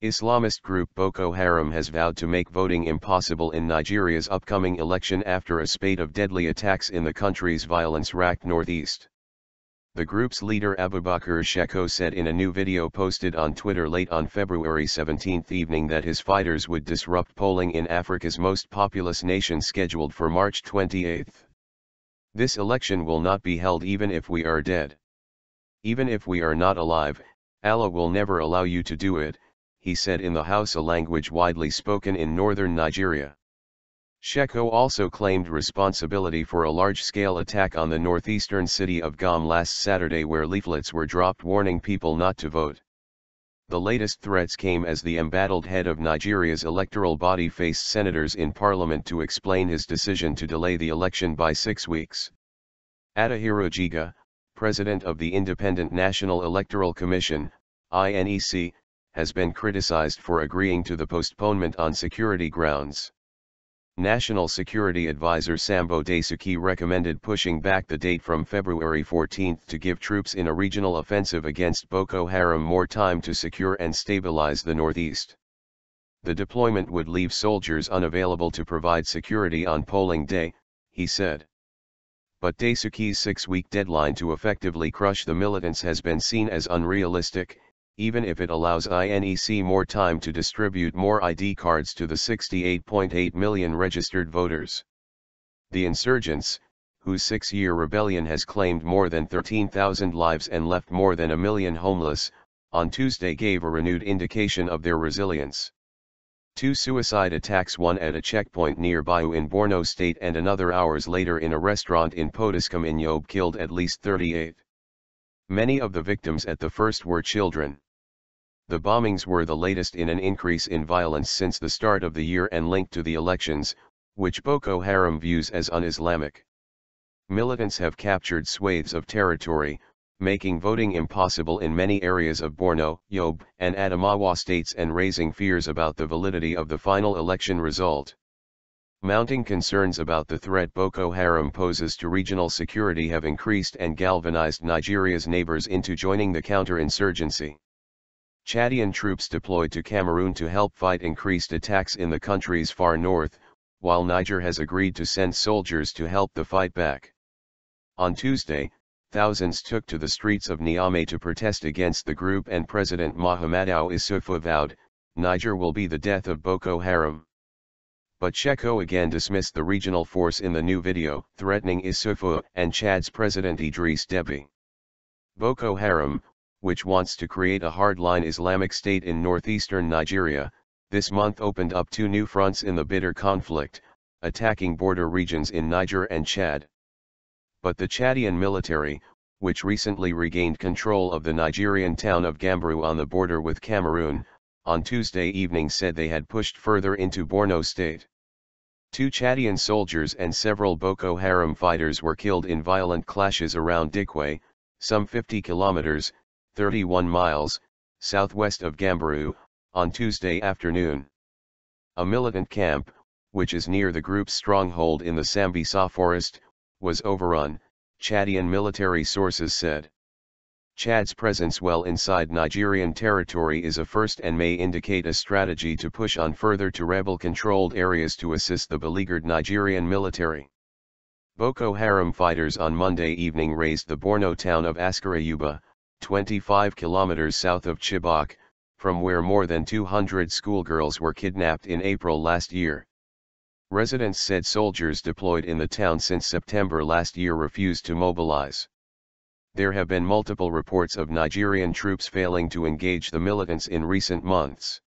Islamist group Boko Haram has vowed to make voting impossible in Nigeria's upcoming election after a spate of deadly attacks in the country's violence-wracked northeast. The group's leader Abubakar Shekau said in a new video posted on Twitter late on February 17 evening that his fighters would disrupt polling in Africa's most populous nation scheduled for March 28. This election will not be held even if we are dead. Even if we are not alive, Allah will never allow you to do it, he said in the Hausa language widely spoken in northern Nigeria. Shekau also claimed responsibility for a large-scale attack on the northeastern city of Gombe last Saturday where leaflets were dropped warning people not to vote. The latest threats came as the embattled head of Nigeria's electoral body faced senators in parliament to explain his decision to delay the election by 6 weeks. Attahiru Jega, president of the Independent National Electoral Commission, INEC, has been criticized for agreeing to the postponement on security grounds. National Security Advisor Sambo Dasuki recommended pushing back the date from February 14 to give troops in a regional offensive against Boko Haram more time to secure and stabilize the northeast. The deployment would leave soldiers unavailable to provide security on polling day, he said. But Dasuki's 6-week deadline to effectively crush the militants has been seen as unrealistic, even if it allows INEC more time to distribute more ID cards to the 68.8 million registered voters. The insurgents, whose 6-year rebellion has claimed more than 13,000 lives and left more than 1 million homeless, on Tuesday gave a renewed indication of their resilience. 2 suicide attacks, one at a checkpoint near Biu in Borno State and another hours later in a restaurant in Potiskum in Yobe, killed at least 38. Many of the victims at the first were children. The bombings were the latest in an increase in violence since the start of the year and linked to the elections, which Boko Haram views as un-Islamic. Militants have captured swathes of territory, making voting impossible in many areas of Borno, Yobe, and Adamawa states and raising fears about the validity of the final election result. Mounting concerns about the threat Boko Haram poses to regional security have increased and galvanized Nigeria's neighbors into joining the counter-insurgency. Chadian troops deployed to Cameroon to help fight increased attacks in the country's far north, while Niger has agreed to send soldiers to help the fight back. On Tuesday, thousands took to the streets of Niamey to protest against the group and President Mahamadou Issoufou vowed, "Niger will be the death of Boko Haram." But Shekau again dismissed the regional force in the new video, threatening Issoufou and Chad's President Idriss Déby. Boko Haram, which wants to create a hardline Islamic state in northeastern Nigeria, this month opened up 2 new fronts in the bitter conflict, attacking border regions in Niger and Chad. But the Chadian military, which recently regained control of the Nigerian town of Gambru on the border with Cameroon, on Tuesday evening said they had pushed further into Borno State. 2 Chadian soldiers and several Boko Haram fighters were killed in violent clashes around Dikwe, some 50 kilometers, 31 miles, southwest of Gambru, on Tuesday afternoon. A militant camp, which is near the group's stronghold in the Sambisa forest, was overrun, Chadian military sources said. Chad's presence well inside Nigerian territory is a first and may indicate a strategy to push on further to rebel-controlled areas to assist the beleaguered Nigerian military. Boko Haram fighters on Monday evening razed the Borno town of Askarayuba, 25 kilometers south of Chibok, from where more than 200 schoolgirls were kidnapped in April last year. Residents said soldiers deployed in the town since September last year refused to mobilize. There have been multiple reports of Nigerian troops failing to engage the militants in recent months.